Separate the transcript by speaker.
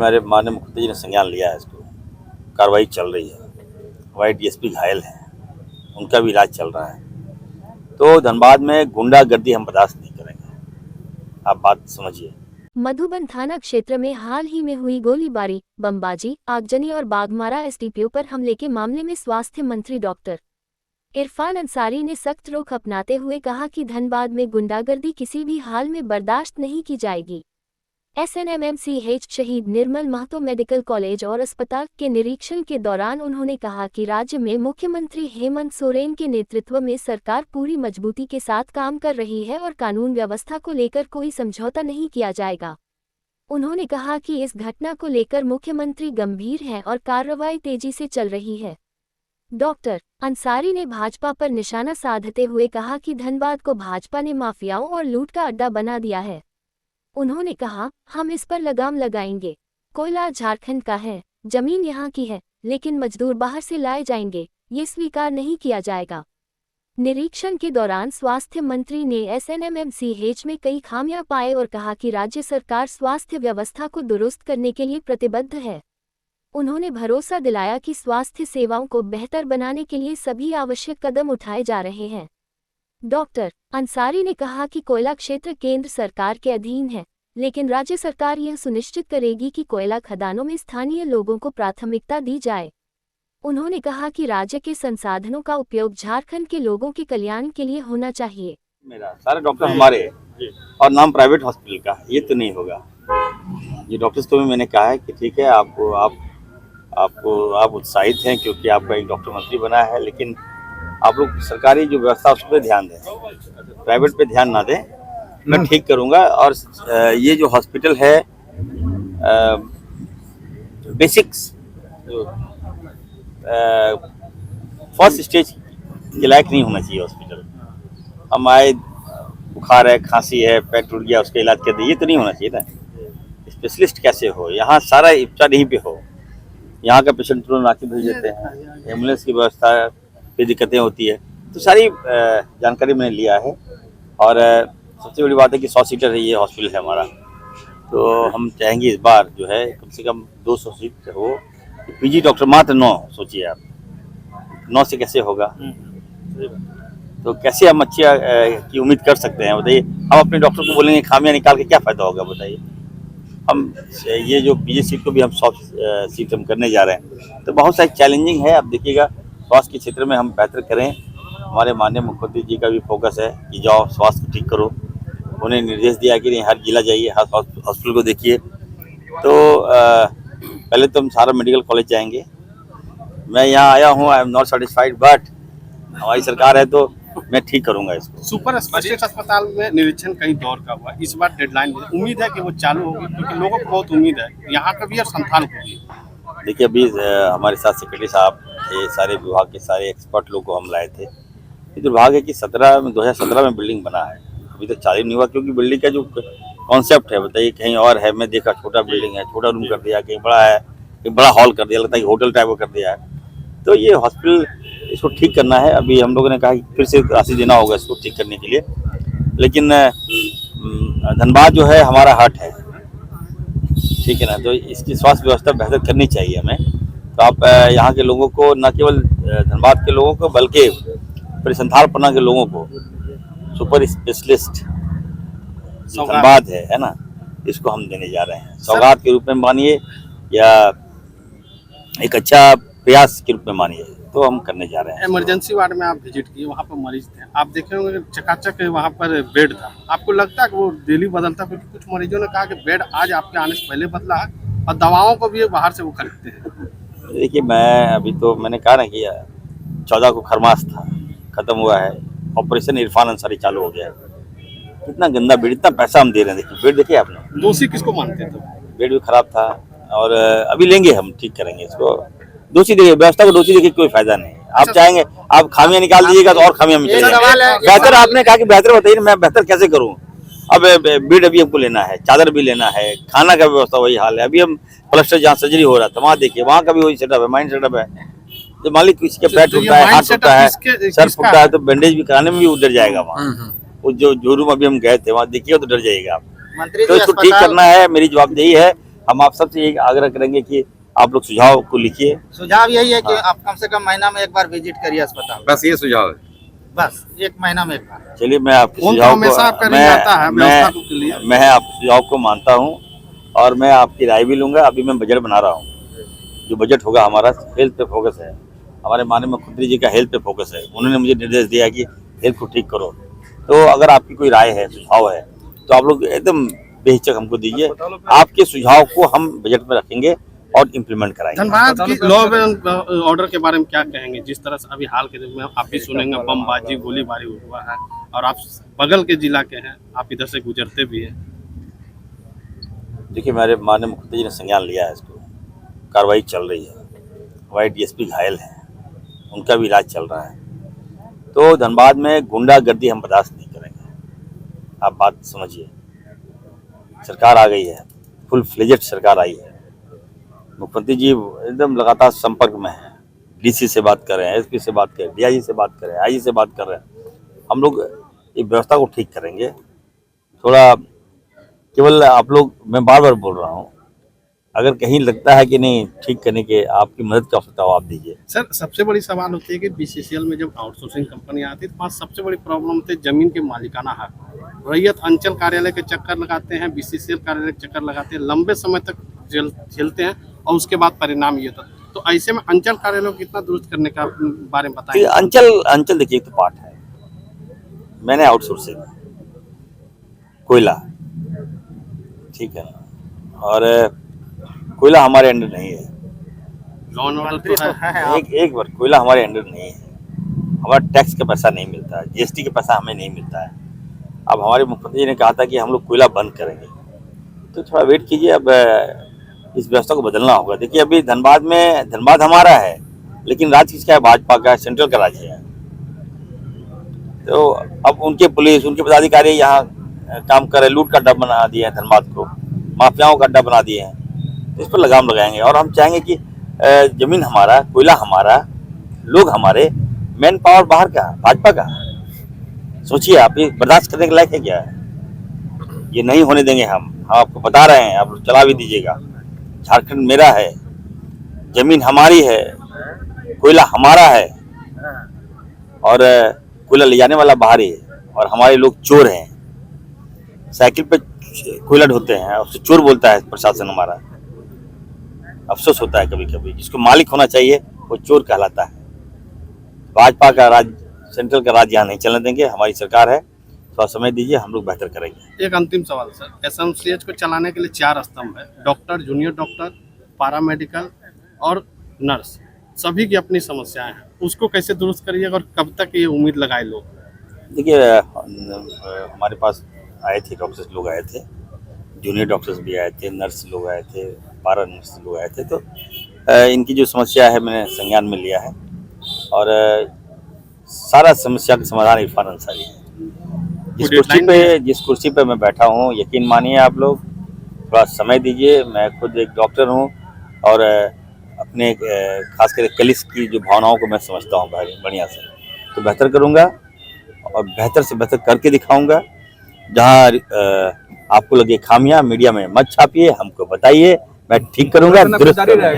Speaker 1: हमारे माननीय मुख्यमंत्री जी ने संज्ञान लिया है, इसको कार्रवाई चल रही है। हमारे डीएसपी घायल हैं, उनका भी इलाज चल रहा है। तो धनबाद में गुंडागर्दी हम बर्दाश्त नहीं करेंगे, आप बात समझिए।
Speaker 2: मधुबन थाना क्षेत्र में हाल ही में हुई गोलीबारी, बमबाजी, आगजनी और बाघमारा एसडीपीओ पर हमले के मामले में स्वास्थ्य मंत्री डॉक्टर इरफान अंसारी ने सख्त रुख अपनाते हुए कहा कि धनबाद में गुंडागर्दी किसी भी हाल में बर्दाश्त नहीं की जाएगी। एसएनएमएमसीएच शहीद निर्मल महतो मेडिकल कॉलेज और अस्पताल के निरीक्षण के दौरान उन्होंने कहा कि राज्य में मुख्यमंत्री हेमंत सोरेन के नेतृत्व में सरकार पूरी मजबूती के साथ काम कर रही है और कानून व्यवस्था को लेकर कोई समझौता नहीं किया जाएगा। उन्होंने कहा कि इस घटना को लेकर मुख्यमंत्री गंभीर हैं और कार्रवाई तेजी से चल रही है। डॉक्टर अंसारी ने भाजपा पर निशाना साधते हुए कहा कि धनबाद को भाजपा ने माफियाओं और लूट का अड्डा बना दिया है। उन्होंने कहा, हम इस पर लगाम लगाएंगे। कोयला झारखंड का है, जमीन यहाँ की है, लेकिन मजदूर बाहर से लाए जाएंगे, ये स्वीकार नहीं किया जाएगा। निरीक्षण के दौरान स्वास्थ्य मंत्री ने एसएनएमएमसीएच में कई खामियां पाए और कहा कि राज्य सरकार स्वास्थ्य व्यवस्था को दुरुस्त करने के लिए प्रतिबद्ध है। उन्होंने भरोसा दिलाया कि स्वास्थ्य सेवाओं को बेहतर बनाने के लिए सभी आवश्यक कदम उठाए जा रहे हैं। डॉक्टर अंसारी ने कहा कि कोयला क्षेत्र केंद्र सरकार के अधीन है, लेकिन राज्य सरकार यह सुनिश्चित करेगी कि कोयला खदानों में स्थानीय लोगों को प्राथमिकता दी जाए। उन्होंने कहा कि राज्य के संसाधनों का उपयोग झारखंड के लोगों के कल्याण के लिए होना चाहिए।
Speaker 1: मेरा सारे डॉक्टर हमारे और नाम प्राइवेट हॉस्पिटल का, ये तो नहीं होगा। ये डॉक्टर्स को भी मैंने कहा है कि ठीक है, आप उत्साहित हैं क्योंकि आपका एक डॉक्टर मंत्री बना है, लेकिन आप लोग सरकारी जो व्यवस्था उस पर ध्यान दें, प्राइवेट पे ध्यान ना दें। मैं ठीक करूंगा। और ये जो हॉस्पिटल है, बेसिक्स जो फर्स्ट स्टेज के लायक नहीं होना चाहिए हॉस्पिटल। हम आए, बुखार है, खांसी है, पेट टूट गया, उसका इलाज कर दिए, ये तो नहीं होना चाहिए ना। स्पेशलिस्ट कैसे हो, यहाँ सारा उपचार यहीं पे हो। यहाँ का पेशेंट तुरंत आके भेज देते हैं, एम्बुलेंस की व्यवस्था पे दिक्कतें होती है। तो सारी जानकारी मैंने लिया है। और सबसे बड़ी बात है कि 100 सीटर है, ये हॉस्पिटल है हमारा। तो हम चाहेंगे इस बार जो है कम से कम 200 सीट हो। पीजी डॉक्टर मात्र 9, सोचिए आप 9 से कैसे होगा। तो कैसे हम अच्छी की उम्मीद कर सकते हैं, बताइए। हम अपने डॉक्टर को बोलेंगे खामियां निकाल के, क्या फ़ायदा होगा बताइए। हम ये जो पीजी सीट को भी हम 100 सीट हम करने जा रहे हैं। तो बहुत सारी चैलेंजिंग है। अब देखिएगा, स्वास्थ्य के क्षेत्र में हम बेहतर करें। हमारे माननीय मुख्यमंत्री जी का भी फोकस है कि जाओ स्वास्थ्य को ठीक करो। उन्हें निर्देश दिया कि नहीं, हर जिला जाइए, हर हॉस्पिटल को देखिए। तो पहले तो हम सारा मेडिकल कॉलेज जाएंगे। मैं यहाँ आया हूँ, I am not satisfied, but हमारी सरकार है तो मैं ठीक करूंगा इसको।
Speaker 3: सुपर स्पेशलिस्ट अस्पताल में निरीक्षण कई दौर का हुआ, इस बार डेडलाइन उम्मीद है कि वो चालू होगी, क्योंकि लोगों को बहुत उम्मीद है यहाँ का भी और संस्थान को भी।
Speaker 1: देखिए, अभी हमारे साथ सेक्रेटरी साहब, ये सारे विभाग के सारे एक्सपर्ट लोग को हम लाए थे। ये दुर्भाग्य है कि 2017 में बिल्डिंग बना है, अभी तक चालू नहीं हुआ, क्योंकि बिल्डिंग का जो कॉन्सेप्ट है बताइए कहीं और है। मैं देखा छोटा बिल्डिंग है, छोटा रूम कर दिया, कहीं बड़ा है, कहीं बड़ा हॉल कर दिया, लगता है कि होटल टाइप का कर दिया है। तो ये हॉस्पिटल, इसको ठीक करना है। अभी हम लोगों ने कहा कि फिर से राशि देना होगा इसको ठीक करने के लिए। लेकिन धनबाद जो है हमारा हार्ट है, ठीक है ना। तो इसकी स्वास्थ्य व्यवस्था बेहतर करनी चाहिए हमें। तो आप यहाँ के लोगों को, न केवल धनबाद के लोगों को बल्कि पूरे संथालपन्ना के लोगों को सुपर स्पेशलिस्ट धनबाद है ना, इसको हम देने जा रहे हैं। सौगात के रूप में मानिए या एक अच्छा प्रयास के रूप में मानिए, तो हम करने जा रहे हैं।
Speaker 3: इमरजेंसी वार्ड में आप विजिट किए, वहाँ पर मरीज थे, आप देखे होंगे चकाचक वहाँ पर बेड था। आपको लगता है कि वो डेली बदलता, क्योंकि कुछ मरीजों ने कहा कि बेड आज आपके आने से पहले बदला है और दवाओं को भी बाहर से वो खरीदते हैं।
Speaker 1: देखिए, मैंने कहा ना कि 14 को खरमास था, खत्म हुआ है। ऑपरेशन इरफान अंसारी चालू हो गया है। कितना गंदा बेड, इतना पैसा हम दे रहे हैं। देखिए बेड देखिए आपने,
Speaker 3: दोषी किसको मानते थे?
Speaker 1: बेड भी खराब था। और अभी लेंगे, हम ठीक करेंगे इसको। दोषी देखिए, व्यवस्था को दोषी देखिए, कोई फायदा नहीं। आप चाहेंगे आप खामियां निकाल दीजिएगा तो और खामियां मिलेंगी। बेहतर आपने कहा कि बेहतर बताइए, मैं बेहतर कैसे करूं। अब बेड अभी हमको लेना है, चादर भी लेना है, खाना का व्यवस्था वही हाल है। अभी हम प्लास्टर जहाँ सर्जरी हो रहा था वहाँ देखिए, वहाँ का भी वही सेटअप है, माइंड सेटअप है। तो मालिक किसी का पैर टूटता है, हाथ टूटता है, सर फूटता है, तो बैंडेज भी कराने में भी वो डर जाएगा। वहाँ वो जो रूम अभी हम गए थे वहाँ देखिए तो डर जाएगा आप। तो इसको ठीक करना है, मेरी जवाबदेही है। हम आप सबसे यही आग्रह करेंगे कि आप लोग सुझाव को लिखिए।
Speaker 4: सुझाव यही है कि
Speaker 1: हाँ।
Speaker 4: आप कम से कम महीना में एक बार विजिट करिए अस्पताल,
Speaker 5: बस ये सुझाव है।
Speaker 4: बस 1 महीना में एक बार।
Speaker 1: चलिए, मैं आपके
Speaker 3: फोन तो
Speaker 1: सुझाव
Speaker 3: हमेशा आपका
Speaker 1: को
Speaker 3: रिंग आता है व्यवस्था के लिए।
Speaker 1: मैं आपके सुझाव को मानता हूँ और मैं आपकी राय भी लूंगा। अभी मैं बजट बना रहा हूँ, जो बजट होगा हमारा हेल्थ पे फोकस है। हमारे माननीय मुख्यमंत्री जी का हेल्थ पे फोकस है। उन्होंने मुझे निर्देश दिया कि हेल्थ को ठीक करो। तो अगर आपकी कोई राय है, सुझाव है, तो आप लोग एकदम बेहिचक हमको दीजिए। आपके सुझाव को हम बजट में रखेंगे और इम्प्लीमेंट कराएंगे।
Speaker 3: धनबाद की लॉ एंड ऑर्डर के बारे में क्या कहेंगे? जिस तरह से अभी हाल के दिन में आप भी सुनेंगे बमबाजी गोलीबारी हुआ है और आप बगल के जिला के हैं, आप इधर से गुजरते भी हैं।
Speaker 1: देखिए, मेरे माननीय मुख्यमंत्री जी ने संज्ञान लिया है, इसको कार्रवाई चल रही है। हमारे डीएसपी घायल हैं, उनका भी इलाज चल रहा है। तो धनबाद में गुंडागर्दी हम बर्दाश्त नहीं करेंगे। आप बात समझिए, सरकार आ गई है, फुल फ्लेजेड सरकार आई है। मुख्यमंत्री जी एकदम लगातार संपर्क में है। डीसी से बात कर रहे हैं, एसपी से बात कर रहे हैं, डीआईजी से बात कर रहे हैं, आईजी से बात कर रहे हैं। हम लोग ये व्यवस्था को ठीक करेंगे। थोड़ा केवल आप लोग, मैं बार बार बोल रहा हूँ, अगर कहीं लगता है कि नहीं ठीक करने के आपकी मदद की आवश्यकता हो, आप दीजिए।
Speaker 3: सर, सबसे बड़ी सवाल होती है कि बीसीसीएल में जब आउटसोर्सिंग कंपनी आती है तो वहाँ सबसे बड़ी प्रॉब्लम होती है जमीन के मालिकाना हक। रैयत अंचल कार्यालय के चक्कर लगाते हैं, बीसीसीएल कार्यालय के चक्कर लगाते हैं, लंबे समय तक झेलते हैं और उसके बाद परिणाम ये होता है। तो ऐसे में अंचल कार्यालय को कितना दुरुस्त करने का बारे में बताएं।
Speaker 1: अंचल देखिए, एक तो पार्ट है। मैंने आउटसोर्सिंग कोयला, ठीक है ना, और कोयला हमारे अंडर नहीं है।
Speaker 3: लॉ एंड ऑर्डर तो है।
Speaker 1: एक बार कोयला हमारे अंडर नहीं है। हमारा टैक्स का पैसा नहीं मिलता है, जीएसटी का पैसा हमें नहीं मिलता है। अब हमारे मुख्यमंत्री जी ने कहा था कि हम लोग कोयला बंद करेंगे, तो थोड़ा वेट कीजिए। अब इस व्यवस्था को बदलना होगा। देखिए, अभी धनबाद हमारा है, लेकिन राज्य किसका है? भाजपा का, सेंट्रल का राज्य है। तो अब उनके पुलिस, उनके पदाधिकारी यहाँ काम कर रहे, लूट का अड्डा बना दिए हैं धनबाद को, माफियाओं का अड्डा बना दिए हैं। इस पर लगाम लगाएंगे और हम चाहेंगे कि जमीन हमारा, कोयला हमारा, लोग हमारे, मैन पावर बाहर का, भाजपा का। सोचिए आप, ये बर्दाश्त करने के लायक है क्या? ये नहीं होने देंगे हम आपको बता रहे हैं। आप चला भी दीजिएगा। झारखंड मेरा है, जमीन हमारी है, कोयला हमारा है और कोयला ले जाने वाला बाहर ही है और हमारे लोग चोर हैं। साइकिल पे कोयला ढोते हैं, उससे चोर बोलता है प्रशासन हमारा। अफसोस होता है कभी कभी, जिसको मालिक होना चाहिए वो चोर कहलाता है। भाजपा का राज, सेंट्रल का राज यहाँ नहीं चलने देंगे। हमारी सरकार है, थोड़ा समय दीजिए, हम लोग बेहतर करेंगे।
Speaker 3: एक अंतिम सवाल सर, एसएमसीएच को चलाने के लिए 4 स्तंभ है, डॉक्टर, जूनियर डॉक्टर, पैरामेडिकल और नर्स। सभी की अपनी समस्याएं हैं, उसको कैसे दुरुस्त करिएगा और कब तक ये उम्मीद लगाए लोग?
Speaker 1: देखिए, हमारे पास आए थे डॉक्टर्स, लोग आए थे, जूनियर डॉक्टर्स भी आए थे, नर्स लोग आए थे, पैरा नर्स लोग आए थे। तो इनकी जो समस्या है मैंने संज्ञान में लिया है और सारा समस्या का समाधान इरफान अंसारी है। जिस कुर्सी पे मैं बैठा हूँ, यकीन मानिए आप लोग, थोड़ा समय दीजिए। मैं खुद एक डॉक्टर हूँ और अपने खासकर कलिस की जो भावनाओं को मैं समझता हूँ बढ़िया से, तो बेहतर करूँगा और बेहतर से बेहतर करके दिखाऊंगा। जहाँ आपको लगे खामियां, मीडिया में मत छापिए, हमको बताइए, मैं ठीक करूँगा, दुरुस्त करूँगा।